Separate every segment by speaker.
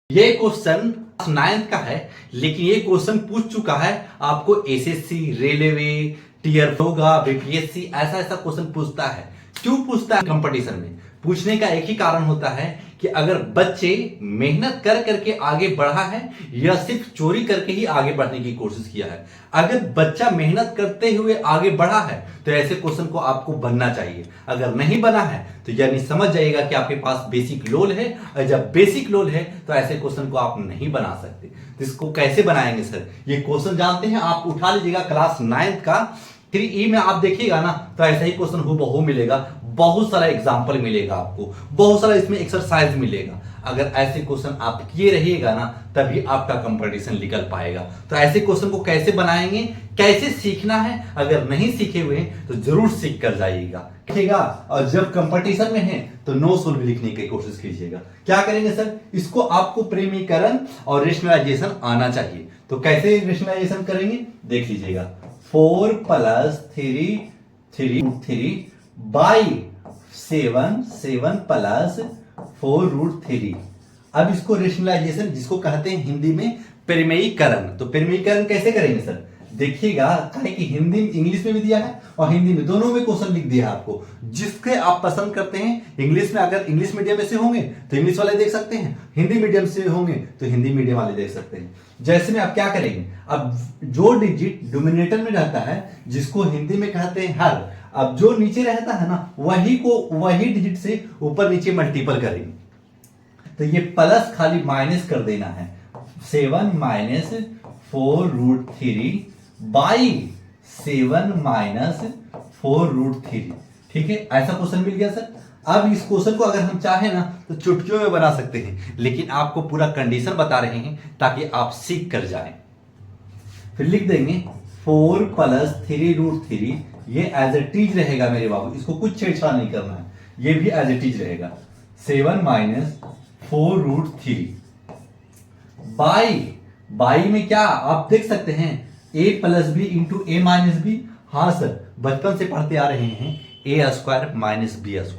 Speaker 1: ये question 9th का है, लेकिन ये क्वेश्चन पूछ चुका है आपको एसएससी, रेलवे, टीयर होगा, बीपीएससी, ऐसा ऐसा क्वेश्चन पूछता है। क्यों पूछता है? कंपटीशन में पूछने का एक ही कारण होता है कि अगर बच्चे मेहनत कर करके आगे बढ़ा है या सिर्फ चोरी करके ही आगे बढ़ने की कोशिश किया है। अगर बच्चा मेहनत करते हुए आगे बढ़ा है तो ऐसे क्वेश्चन को आपको बनना चाहिए। अगर नहीं बना है तो यानी समझ जाइएगा कि आपके पास बेसिक लोल है, और जब बेसिक लोल है तो ऐसे क्वेश्चन को आप नहीं बना सकते। तो इसको कैसे बनाएंगे सर? ये क्वेश्चन जानते हैं, आप उठा लीजिएगा क्लास 9th का 3E में आप देखिएगा ना, तो ऐसा ही क्वेश्चन हूबहू मिलेगा। बहुत सारा एग्जाम्पल मिलेगा आपको, बहुत सारा इसमें एक्सरसाइज मिलेगा। अगर ऐसे क्वेश्चन आप किए रहिएगा ना, तभी आपका कंपटीशन निकल पाएगा। तो ऐसे क्वेश्चन को कैसे बनाएंगे, कैसे सीखना है, अगर नहीं सीखे हुए तो जरूर सीख कर जाइएगा, लिखिएगा। और जब कंपटीशन में है तो नो सोल्व लिखने की कोशिश कीजिएगा। क्या करेंगे सर? इसको आपको प्रेमीकरण और रेशनलाइजेशन आना चाहिए। तो कैसे रेशनलाइजेशन करेंगे देख लीजिएगा। 4 + 3 बाई 7 + 4√3। अब इसको रेशनलाइजेशन जिसको कहते हैं हिंदी में परिमेयीकरण। तो परिमेयीकरण कैसे करेंगे सर? देखिएगा, काहे कि हिंदी इंग्लिश में भी दिया है और हिंदी में, दोनों में क्वेश्चन लिख दिया है आपको। जिसके आप पसंद करते हैं इंग्लिश में, अगर इंग्लिश मीडियम में से होंगे तो इंग्लिश वाले देख सकते हैं, हिंदी मीडियम से होंगे तो हिंदी मीडियम वाले देख सकते हैं। जैसे में आप क्या करेंगे, अब जो डिजिट डोमिनेटर में रहता है जिसको हिंदी में कहते हैं हर, अब जो नीचे रहता है ना वही डिजिट से ऊपर नीचे मल्टीपल करेंगे। तो ये प्लस खाली माइनस कर देना है। 7 - 4√3 बाई 7 - 4√3। ठीक है, ऐसा क्वेश्चन मिल गया सर। अब इस क्वेश्चन को अगर हम चाहें ना तो चुटकियों में बना सकते हैं, लेकिन आपको पूरा कंडीशन बता रहे हैं ताकि आप सीख कर जाएं। फिर लिख देंगे 4 + 3√3। ये एज इट इज रहेगा मेरे बाबू, इसको कुछ छेड़छाड़ नहीं करना है, ये भी एज इट इज रहेगा। 7 - 4√3 बाई में क्या आप देख सकते हैं, a + b × a - b। हाँ सर, बचपन से पढ़ते आ रहे हैं a² - b²।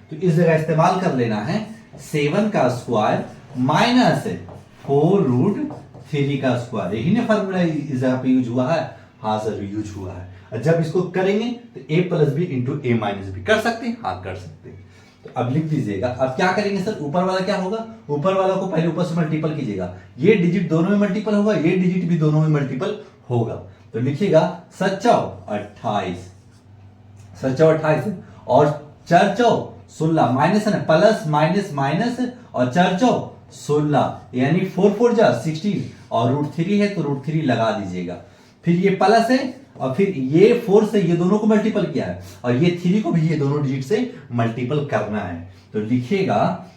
Speaker 1: तो इस जगह इस्तेमाल कर लेना है 7 का स्क्वायर माइनस 4√3 यही ना फॉर्मूला इस जगह पे यूज हुआ है। हाँ सर, यूज हुआ है। जब इसको करेंगे तो a + b × a - b कर सकते हैं। हाँ, कर सकते हैं। तो अब लिख दीजिएगा। अब क्या करेंगे सर? ऊपर वाला क्या होगा? ऊपर वाला को पहले ऊपर से मल्टीपल कीजिएगा। ये डिजिट दोनों में मल्टीपल होगा, ये डिजिट भी दोनों में मल्टीपल होगा। तो लिखिएगा 27 और 4 16 माइनस है ना, प्लस माइनस माइनस और 4 16 यानी 4 4 जा 16 और √3 है तो √3 लगा दीजिएगा। फिर ये प्लस है और फिर ये 4 से ये दोनों को मल्टीपल किया है और ये 3 को भी ये दोनों डिजिट से मल्टीपल करना है। तो लिखिएगा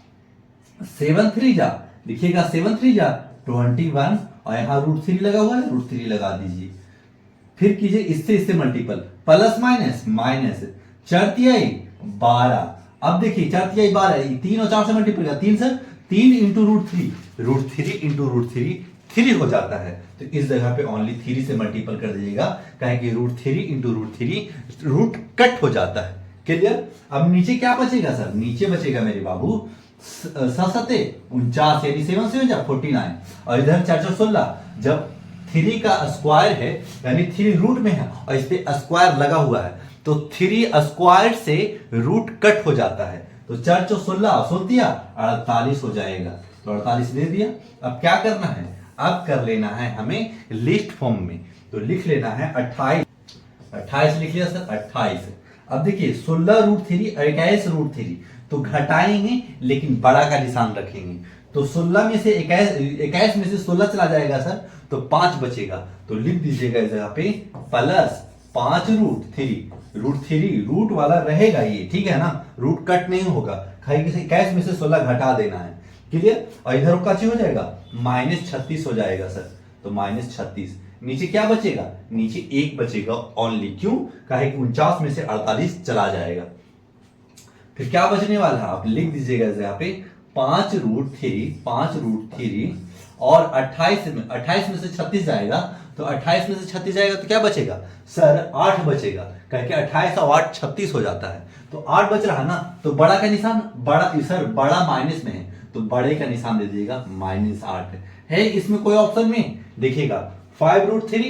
Speaker 1: 7 3 जा, लिखिएगा 7 3 जा 21 और यहां √3 लगा हुआ है, √3 लगा दीजिए। फिर कीजिए इससे मल्टीपल, प्लस माइनस माइनस 4 तिहाई 12। अब देखिए 4 तिहाई 12, 3 और 4 से मल्टीपल किया, 3 सर 3 × √3 √3 3 हो जाता है। तो इस जगह पे ओनली 3 से मल्टीपल कर दीजिएगा, कहें कि √3 × √3 रूट कट हो जाता है। क्लियर? अब नीचे क्या बचेगा सर? नीचे बचेगा मेरे बाबू 7 49 यानी 7 से 49 और इधर 4 4 16। जब 3 का स्क्वायर है यानी 3 रूट में है और इस पे स्क्वायर लगा हुआ है तो 3 स्क्वायर से रूट कट हो जाता है। तो 4 4 16 सोल दिया 48 हो जाएगा। तो 48 दे दिया। अब क्या करना है? अब कर लेना है हमें लिस्ट फॉर्म में। तो लिख लेना है 28 लिख लिया सर, 28। अब देखिए 16√3 21√3 तो घटाएंगे लेकिन बड़ा का निशान रखेंगे। तो 16 में से 21 में से 16 चला जाएगा सर, तो 5 बचेगा। तो लिख दीजिएगा इस जगह पे प्लस 5√3 रूट वाला रहेगा ये, ठीक है ना, रूट कट नहीं होगा, खाली 21 में से 16 घटा देना है। क्लियर? और इधर का हो जाएगा -36 हो जाएगा सर। तो -36 नीचे क्या बचेगा? नीचे 1 बचेगा ओनली। क्यों? काहे कि 49 में से 48 चला जाएगा। फिर क्या बचने वाला है? आप लिख दीजिएगा इस जगह पे 5√3 और 28 में से 36 जाएगा। तो 28 में से 36 जाएगा तो क्या बचेगा सर? 8 बचेगा, कह के 28 और 8 36 हो जाता है। तो 8 बच रहा ना, तो बड़ा का निशान, बड़ा सर बड़ा माइनस में है तो बड़े का निशान दे दीजिएगा -8 है इसमें कोई ऑप्शन में देखिएगा 5√3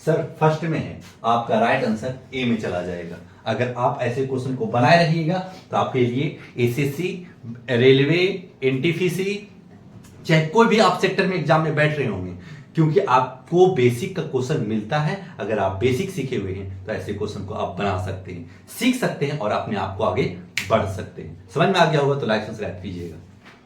Speaker 1: सर फर्स्ट में है, आपका राइट आंसर ए में चला जाएगा। अगर आप ऐसे क्वेश्चन को बनाए रहिएगा तो आपके लिए एसएससी, रेलवे, एनटीपीसी, चाहे कोई भी आप सेक्टर में एग्जाम में बैठ रहे होंगे, क्योंकि आपको बेसिक का क्वेश्चन मिलता है। अगर आप बेसिक सीखे हुए हैं तो ऐसे क्वेश्चन को आप बना सकते हैं, सीख सकते हैं और अपने आप को आगे बढ़ सकते हैं। समझ में आ गया होगा तो लाइक सब्सक्राइब कीजिएगा।